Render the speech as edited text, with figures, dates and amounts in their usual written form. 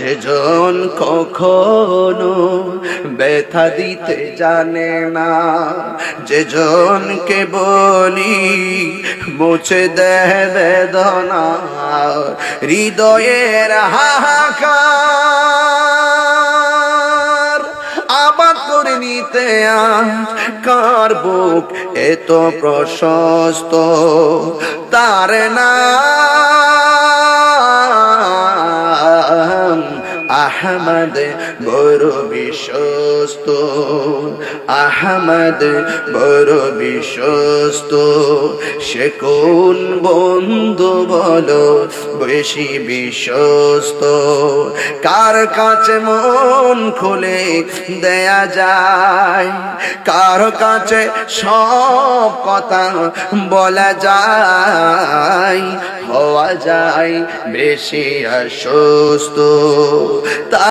যেজন কখনো ব্যথা দিতে জানে না, যেজনকে বলি মুছে দেয় বেদনা, হৃদয়ের হাহাকার আবাদ করে নিতে কার বুক এত প্রশস্ত, তার নাম আহমদ বড় বিশ্বস্ত, আহমদ বড় বিশ্বস্ত। সে কোন বন্ধু বলো বেশি বিশ্বস্ত, কার কাছে মন খুলে দেয়া যায়, কার কাছে সব কথা বলা যায়, হওয়া যায় বেশি অসুস্থ।